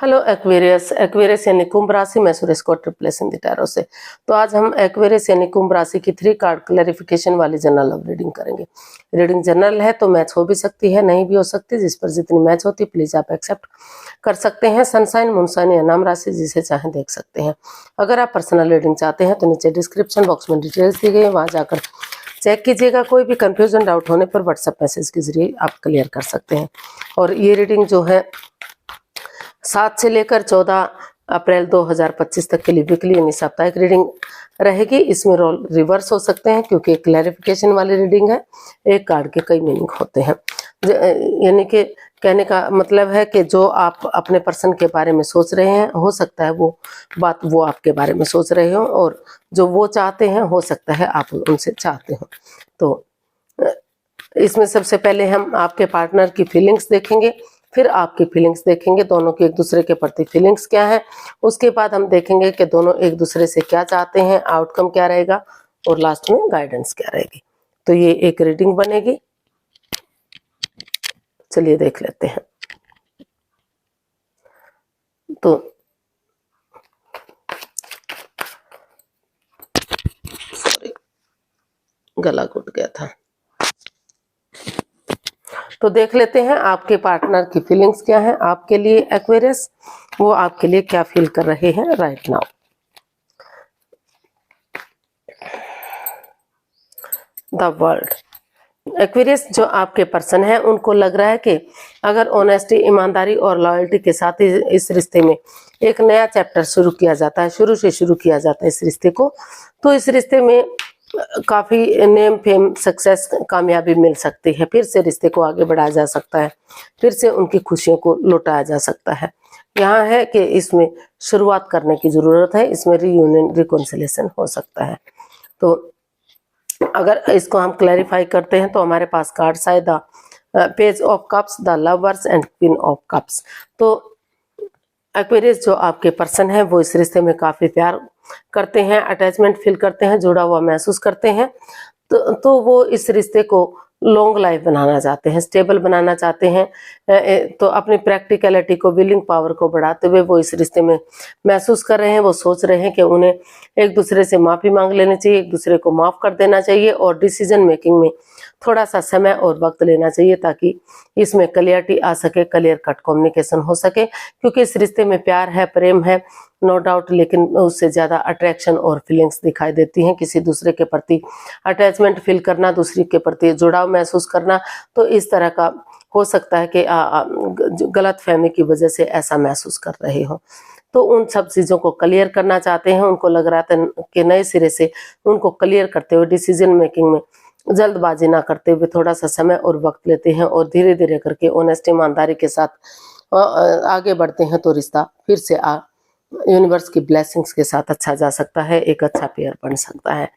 Hello Aquarius. Aquarius यानी कुंभ राशि, मैं सुरेश को ट्रिप्लेस इन द टैरो से। तो आज हम एक्वेरियस यानी कुंभ राशि की 3 कार्ड क्लैरिफिकेशन वाली जनरल लव रीडिंग करेंगे। रीडिंग जनरल है तो मैच हो भी सकती है, नहीं भी हो सकती। जिस पर जितनी मैच होती प्लीज आप एक्सेप्ट कर सकते हैं। सनसाइन, मूनसाइन या नाम राशि जिसे चाहें देख सकते हैं। अगर आप पर्सनल रीडिंग चाहते हैं तो नीचे डिस्क्रिप्शन बॉक्स में डिटेल्स दी गई है, वहां जाकर चेक कीजिएगा। कोई भी कंफ्यूजन डाउट होने पर व्हाट्सएप मैसेज के जरिए आप क्लियर कर सकते हैं। और ये रीडिंग जो है 7 से लेकर 14 अप्रैल 2025 तक के लिए वीकली यानी साप्ताहिक रीडिंग रहेगी। इसमें रोल रिवर्स हो सकते हैं क्योंकि क्लैरिफिकेशन वाली रीडिंग है, एक कार्ड के कई मीनिंग होते हैं। यानी कि कहने का मतलब है कि जो आप अपने पर्सन के बारे में सोच रहे हैं, हो सकता है वो बात वो आपके बारे में सोच रहे हो, और जो वो चाहते हैं हो सकता है आप उनसे चाहते हो। तो इसमें सबसे पहले हम आपके पार्टनर की फीलिंग्स देखेंगे, फिर आपकी फीलिंग्स देखेंगे, दोनों की एक दूसरे के प्रति फीलिंग्स क्या है। उसके बाद हम देखेंगे कि दोनों एक दूसरे से क्या चाहते हैं, आउटकम क्या रहेगा, और लास्ट में गाइडेंस क्या रहेगी। तो ये एक रीडिंग बनेगी। चलिए देख लेते हैं। तो सॉरी, गला घुट गया था। तो देख लेते हैं आपके पार्टनर की फीलिंग्स क्या है आपके लिए। एक्वेरियस वो आपके लिए क्या फील कर रहे हैं right now. The world. Aquarius जो आपके पर्सन है उनको लग रहा है कि अगर ऑनेस्टी, ईमानदारी और लॉयल्टी के साथ इस रिश्ते में एक नया चैप्टर शुरू किया जाता है, शुरू से शुरू किया जाता है इस रिश्ते को, तो इस रिश्ते में काफ़ी नेम, फेम, सक्सेस, कामयाबी मिल सकती है। फिर से रिश्ते को आगे बढ़ाया जा सकता है, फिर से उनकी खुशियों को लौटाया जा सकता है। यहाँ है कि इसमें शुरुआत करने की ज़रूरत है, इसमें रीयूनियन, रिकॉन्सिलेशन हो सकता है। तो अगर इसको हम क्लैरिफाई करते हैं तो हमारे पास कार्ड है the page of cups, the lovers and queen of cups. तो एक्वेरियस जो आपके पर्सन है वो इस रिश्ते में काफ़ी प्यार करते हैं, अटैचमेंट फील करते हैं, जुड़ा हुआ महसूस करते हैं। तो वो इस रिश्ते को लॉन्ग लाइफ बनाना चाहते हैं, स्टेबल बनाना चाहते हैं। तो अपनी प्रैक्टिकलिटी को, विलिंग पावर को बढ़ाते हुए वो इस रिश्ते में महसूस कर रहे हैं। वो सोच रहे हैं कि उन्हें एक दूसरे से माफ़ी मांग लेनी चाहिए, एक दूसरे को माफ़ कर देना चाहिए, और डिसीजन मेकिंग में थोड़ा सा समय और वक्त लेना चाहिए ताकि इसमें क्लियरिटी आ सके, क्लियर कट कम्युनिकेशन हो सके। क्योंकि इस रिश्ते में प्यार है, प्रेम है, नो डाउट, लेकिन उससे ज़्यादा अट्रैक्शन और फीलिंग्स दिखाई देती हैं। किसी दूसरे के प्रति अटैचमेंट फील करना, दूसरे के प्रति जुड़ाव महसूस करना, तो इस तरह का हो सकता है कि गलत फहमी की वजह से ऐसा महसूस कर रहे हो। तो उन सब चीज़ों को क्लियर करना चाहते हैं। उनको लग रहा था कि नए सिरे से उनको क्लियर करते हुए, डिसीजन मेकिंग में जल्दबाजी ना करते हुए थोड़ा सा समय और वक्त लेते हैं और धीरे धीरे करके ऑनेस्ट, ईमानदारी के साथ आगे बढ़ते हैं, तो रिश्ता फिर से यूनिवर्स की ब्लेसिंग्स के साथ अच्छा जा सकता है, एक अच्छा पेयर बन सकता है।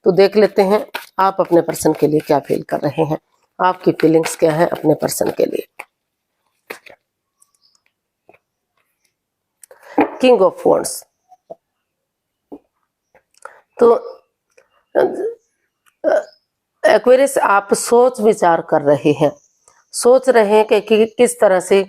तो देख लेते हैं आप अपने पर्सन के लिए क्या फील कर रहे हैं, आपकी फीलिंग्स क्या है अपने पर्सन के लिए। King of wands. तो एक्वेरियस आप सोच विचार कर रहे हैं, सोच रहे हैं कि किस तरह से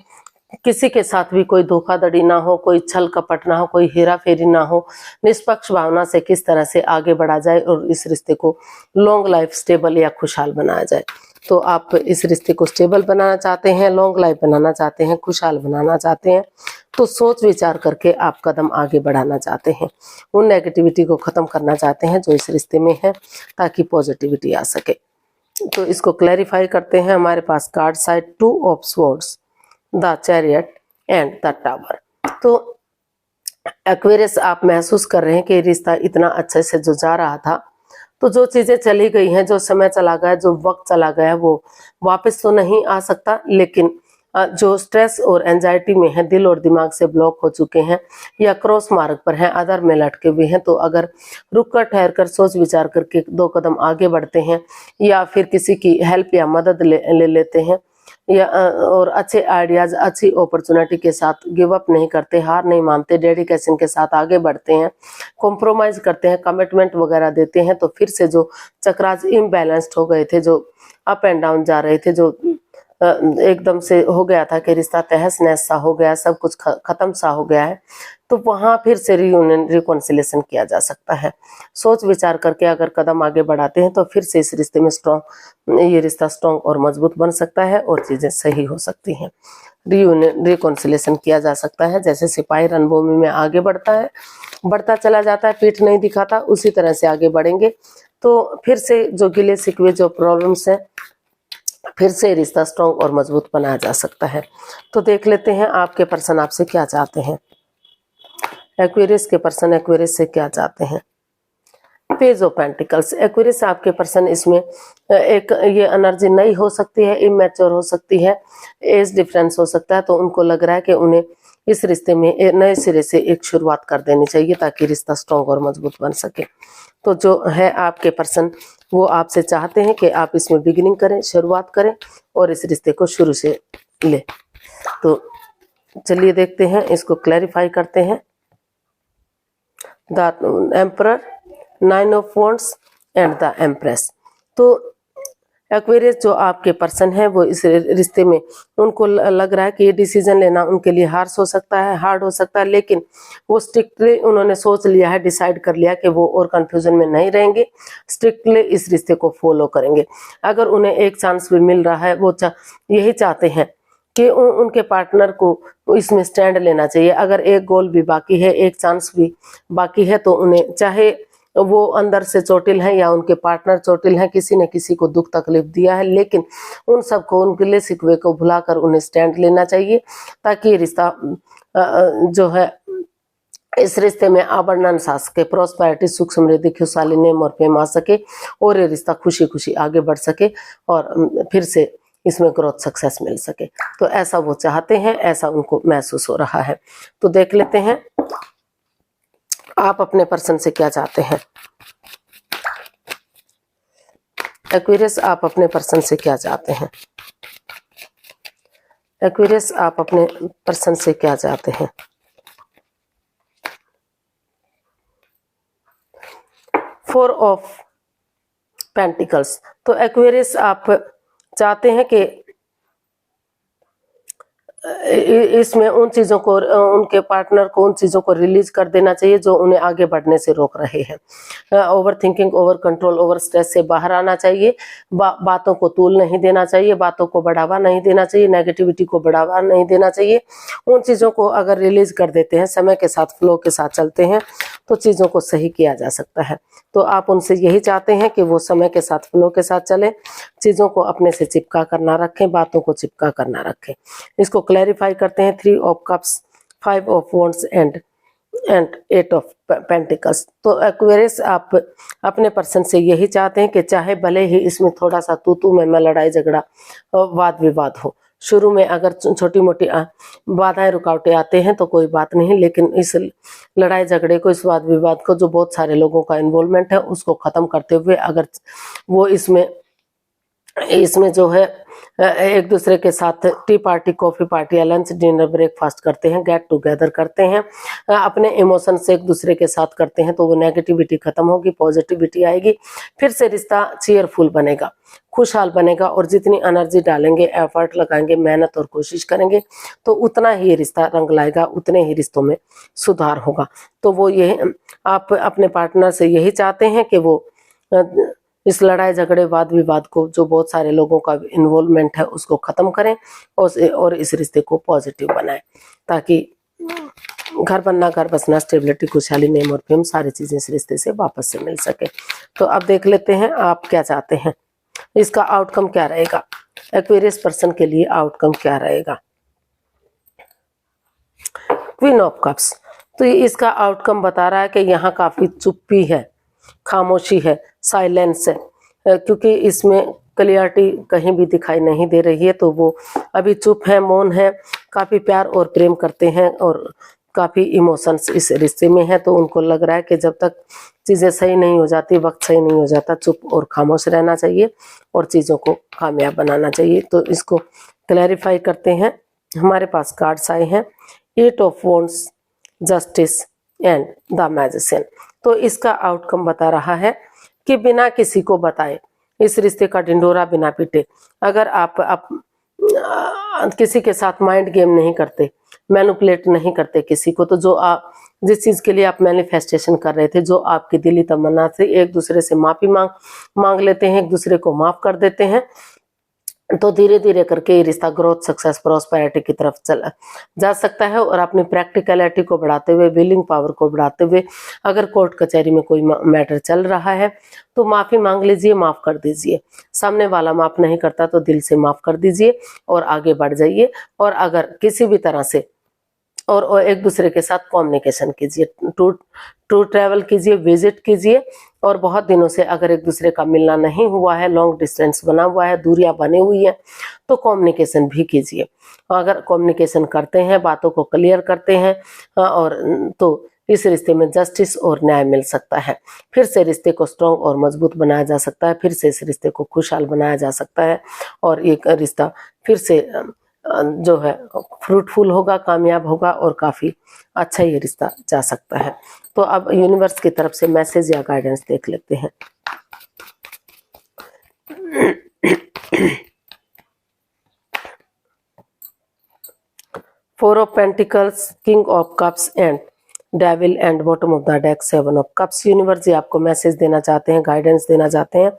किसी के साथ भी कोई धोखाधड़ी ना हो, कोई छल कपट ना हो, कोई हेरा फेरी ना हो, निष्पक्ष भावना से किस तरह से आगे बढ़ा जाए और इस रिश्ते को लॉन्ग लाइफ, स्टेबल या खुशहाल बनाया जाए। तो आप इस रिश्ते को स्टेबल बनाना चाहते हैं, लॉन्ग लाइफ बनाना चाहते हैं, खुशहाल बनाना चाहते हैं। तो सोच विचार करके आप कदम आगे बढ़ाना चाहते हैं, उन नेगेटिविटी को ख़त्म करना चाहते हैं जो इस रिश्ते में है, ताकि पॉजिटिविटी आ सके। तो इसको क्लैरिफाई करते हैं। हमारे पास card side 2 of swords, the chariot and the tower. तो एक्वेरियस आप महसूस कर रहे हैं कि रिश्ता इतना अच्छे से जो जा रहा था, तो जो चीज़ें चली गई हैं, जो समय चला गया, जो वक्त चला गया, वो वापस तो नहीं आ सकता, लेकिन जो स्ट्रेस और एंजाइटी में है, दिल और दिमाग से ब्लॉक हो चुके हैं या क्रॉस मार्ग पर हैं, आधार में लटके हुए हैं, तो अगर रुक कर, ठहर कर, सोच विचार करके 2 कदम आगे बढ़ते हैं या फिर किसी की हेल्प या मदद ले लेते हैं, या और अच्छे आइडियाज़, अच्छी अपॉर्चुनिटी के साथ गिव अप नहीं करते, हार नहीं मानते, डेडिकेशन के साथ आगे बढ़ते हैं, कॉम्प्रोमाइज़ करते हैं, कमिटमेंट वगैरह देते हैं, तो फिर से जो चक्रास इम्बैलेंस्ड हो गए थे, जो अप एंड डाउन जा रहे थे, जो एकदम से हो गया था कि रिश्ता तहस नहस सा हो गया, सब कुछ खत्म सा हो गया है, तो वहां फिर से रियूनियन रिकॉन्सिलेशन किया जा सकता है। सोच विचार करके अगर कदम आगे बढ़ाते हैं तो फिर से इस रिश्ते में ये रिश्ता स्ट्रॉन्ग और मजबूत बन सकता है और चीजें सही हो सकती हैं। रियूनियन रिकॉन्सिलेशन किया जा सकता है। जैसे सिपाही रणभूमि में आगे बढ़ता चला जाता है, पीठ नहीं दिखाता, उसी तरह से आगे बढ़ेंगे तो फिर से जो गिले शिकवे, जो प्रॉब्लम्स है, फिर से रिश्ता स्ट्रॉन्ग और मजबूत बनाया जा सकता है। तो देख लेते हैं आपके पर्सन आपसे क्या चाहते हैं। एक्वेरियस के पर्सन एक्वेरियस से क्या चाहते हैं। पेज ऑफ पेंटिकल्स, एक्वेरियस आपके पर्सन, इसमें एक ये एनर्जी नई हो सकती है, इमेच्योर हो सकती है, एज डिफरेंस हो सकता है, तो उनको लग रहा है कि उन्हें इस रिश्ते में नए सिरे से एक शुरुआत कर देनी चाहिए ताकि रिश्ता स्ट्रॉन्ग और मजबूत बन सके। तो जो है आपके पर्सन वो आपसे चाहते हैं कि आप इसमें बिगिनिंग करें, शुरुआत करें और इस रिश्ते को शुरू से ले। तो चलिए देखते हैं, इसको क्लैरिफाई करते हैं। The emperor, 9 of wands and the empress. तो एक्वेरियस जो आपके पर्सन है वो इस रिश्ते में उनको लग रहा है कि ये डिसीजन लेना उनके लिए हार्श हो सकता है, हार्ड हो सकता है, लेकिन वो स्ट्रिक्टली उन्होंने सोच लिया है, डिसाइड कर लिया कि वो और कंफ्यूजन में नहीं रहेंगे, स्ट्रिक्टली इस रिश्ते को फॉलो करेंगे। अगर उन्हें एक चांस भी मिल रहा है, वो यही चाहते हैं कि उनके पार्टनर को इसमें स्टैंड लेना चाहिए। अगर एक गोल भी बाकी है, एक चांस भी बाकी है, तो उन्हें, चाहे वो अंदर से चोटिल हैं या उनके पार्टनर चोटिल हैं, किसी ने किसी को दुख तकलीफ दिया है, लेकिन उन सबको, उन गिले शिकवे को भुलाकर उन्हें स्टैंड लेना चाहिए ताकि ये रिश्ता जो है, इस रिश्ते में आबरणांश आ सके, प्रॉस्पेरिटी, सुख समृद्धि, खुशहाली, नेम और फेम आ सके और ये रिश्ता खुशी खुशी आगे बढ़ सके और फिर से इसमें ग्रोथ सक्सेस मिल सके। तो ऐसा वो चाहते हैं, ऐसा उनको महसूस हो रहा है। तो देख लेते हैं आप अपने पर्सन से क्या चाहते हैं। एक्वेरियस, आप अपने पर्सन से क्या चाहते हैं। एक्वेरियस, आप अपने पर्सन से क्या चाहते हैं। Four of pentacles. तो एक्वेरियस आप चाहते हैं कि इसमें उन चीजों को, उनके पार्टनर को उन चीजों को रिलीज कर देना चाहिए जो उन्हें आगे बढ़ने से रोक रहे हैं। Over thinking, over control, over stress से बाहर आना चाहिए। बातों को तूल नहीं देना चाहिए, बातों को बढ़ावा नहीं देना चाहिए, नेगेटिविटी को बढ़ावा नहीं देना चाहिए। उन चीजों को अगर रिलीज कर देते हैं, समय के साथ, फ्लो के साथ चलते हैं, तो चीजों को सही किया जा सकता है। तो आप उनसे यही चाहते हैं कि वो समय के साथ, फ्लो के साथ चले, चीजों को अपने से चिपका कर ना रखें, बातों को चिपका कर ना रखें। इसको क्लैरिफाई करते हैं। 3 of cups, 5 of wands and 8 of pentacles. तो एक्वेरियस आप अपने पर्सन से यही चाहते हैं कि चाहे भले ही इसमें थोड़ा सा तू मैं लड़ाई झगड़ा, वाद विवाद हो, शुरू में अगर छोटी मोटी बाधाएं, रुकावटें आते हैं तो कोई बात नहीं, लेकिन इस लड़ाई झगड़े को, इस वाद विवाद को, जो बहुत सारे लोगों का इन्वॉल्वमेंट है, उसको खत्म करते हुए अगर वो इसमें जो है एक दूसरे के साथ टी पार्टी, कॉफी पार्टी या लंच, डिनर, ब्रेकफास्ट करते हैं, गेट टुगेदर करते हैं, अपने इमोशन से एक दूसरे के साथ करते हैं, तो वो नेगेटिविटी खत्म होगी, पॉजिटिविटी आएगी, फिर से रिश्ता चीयरफुल बनेगा, खुशहाल बनेगा। और जितनी एनर्जी डालेंगे, एफर्ट लगाएंगे, मेहनत और कोशिश करेंगे, तो उतना ही रिश्ता रंग लाएगा, उतने ही रिश्तों में सुधार होगा। तो वो ये, आप अपने पार्टनर से यही चाहते हैं कि वो इस लड़ाई झगड़े, वाद विवाद को, जो बहुत सारे लोगों का इन्वॉल्वमेंट है, उसको खत्म करें और इस रिश्ते को पॉजिटिव बनाएं, ताकि घर बनना, घर बसना, स्टेबिलिटी, खुशहाली, नेम और फेम, सारी चीजें इस रिश्ते से वापस से मिल सके। तो अब देख लेते हैं आप क्या चाहते हैं, इसका आउटकम क्या रहेगा। एक्वेरियस पर्सन के लिए आउटकम क्या रहेगा। Queen of cups. तो इसका आउटकम बता रहा है कि यहाँ काफी चुप्पी है, खामोशी है, साइलेंस है, क्योंकि इसमें क्लियरिटी कहीं भी दिखाई नहीं दे रही है। तो वो अभी चुप है, मौन है, काफी प्यार और प्रेम करते हैं और काफी इमोशंस इस रिश्ते में है। तो उनको लग रहा है कि जब तक चीजें सही नहीं हो जाती, वक्त सही नहीं हो जाता, चुप और खामोश रहना चाहिए और चीजों को कामयाब बनाना चाहिए। तो इसको क्लैरिफाई करते हैं। हमारे पास कार्ड्स आए हैं, 8 of wands, justice and the magician. तो इसका आउटकम बता रहा है कि बिना किसी को बताए, इस रिश्ते का ढिंढोरा बिना पीटे, अगर आप किसी के साथ माइंड गेम नहीं करते, मैनिपुलेट नहीं करते किसी को। तो जो आप जिस चीज के लिए आप मैनिफेस्टेशन कर रहे थे, जो आपकी दिली तमन्ना थी, एक दूसरे से माफी मांग लेते हैं, एक दूसरे को माफ कर देते हैं, तो धीरे धीरे करके ये रिश्ता ग्रोथ, सक्सेस, प्रॉस्पेरिटी की तरफ चला जा सकता है। और अपनी प्रैक्टिकलिटी को बढ़ाते हुए, विलिंग पावर को बढ़ाते हुए, अगर कोर्ट कचहरी में कोई मैटर चल रहा है तो माफी मांग लीजिए, माफ कर दीजिए। सामने वाला माफ नहीं करता तो दिल से माफ कर दीजिए और आगे बढ़ जाइए। और अगर किसी भी तरह से और एक दूसरे के साथ कम्युनिकेशन कीजिए, टू ट्रैवल कीजिए, विजिट कीजिए। और बहुत दिनों से अगर एक दूसरे का मिलना नहीं हुआ है, लॉन्ग डिस्टेंस बना हुआ है, दूरियां बनी हुई है, तो कम्युनिकेशन भी कीजिए। अगर कम्युनिकेशन करते हैं, बातों को क्लियर करते हैं, और तो इस रिश्ते में जस्टिस और न्याय मिल सकता है। फिर से रिश्ते को स्ट्रॉन्ग और मजबूत बनाया जा सकता है, फिर से इस रिश्ते को खुशहाल बनाया जा सकता है, और एक रिश्ता फिर से जो है फ्रूटफुल होगा, कामयाब होगा, और काफी अच्छा ये रिश्ता जा सकता है। तो अब यूनिवर्स की तरफ से मैसेज या गाइडेंस देख लेते हैं। Four of pentacles, king of cups and devil, and bottom of the deck seven of cups. Universe ji आपको मैसेज देना चाहते हैं, गाइडेंस देना चाहते हैं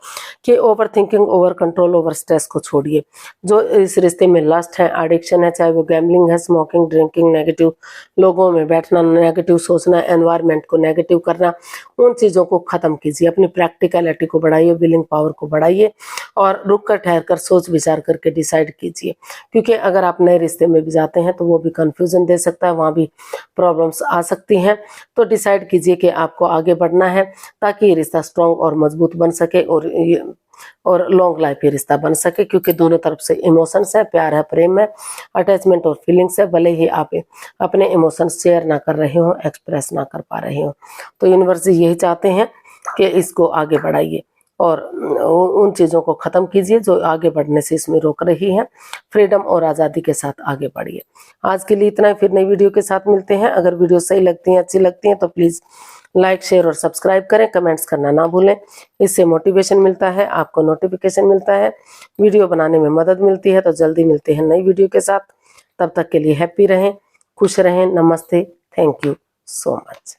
कि over thinking, over control, over stress को छोड़िए। जो इस रिश्ते में लस्ट है, एडिक्शन है, चाहे वो गैम्बलिंग है, स्मोकिंग, ड्रिंकिंग, नेगेटिव लोगों में बैठना, नेगेटिव सोचना, एनवायरनमेंट को नेगेटिव करना, उन चीज़ों को ख़त्म कीजिए। अपनी प्रैक्टिकलिटी को बढ़ाइए, विलिंग पावर को बढ़ाइए, और रुक कर ठहर कर सोच विचार करके डिसाइड कीजिए। क्योंकि अगर आप नए रिश्ते में भी जाते हैं तो वो भी कंफ्यूजन दे सकता है, वहाँ भी प्रॉब्लम्स आ सकती हैं। तो डिसाइड कीजिए कि आपको आगे बढ़ना है, ताकि ये रिश्ता स्ट्रॉन्ग और मजबूत बन सके, और लॉन्ग लाइफ ये रिश्ता बन सके। क्योंकि दोनों तरफ से इमोशंस है, प्यार है, प्रेम है, अटैचमेंट और फीलिंग्स है। भले ही आप अपने इमोशंस शेयर ना कर रहे हो, एक्सप्रेस ना कर पा रहे हो, तो यूनिवर्स यही चाहते हैं कि इसको आगे बढ़ाइए और उन चीज़ों को ख़त्म कीजिए जो आगे बढ़ने से इसमें रोक रही है। फ्रीडम और आज़ादी के साथ आगे बढ़िए। आज के लिए इतना ही, फिर नई वीडियो के साथ मिलते हैं। अगर वीडियो सही लगती है, अच्छी लगती है, तो प्लीज़ लाइक, शेयर और सब्सक्राइब करें। कमेंट्स करना ना भूलें, इससे मोटिवेशन मिलता है, आपको नोटिफिकेशन मिलता है, वीडियो बनाने में मदद मिलती है। तो जल्दी मिलते हैं नई वीडियो के साथ। तब तक के लिए हैप्पी रहें, खुश रहें। नमस्ते, थैंक यू सो मच।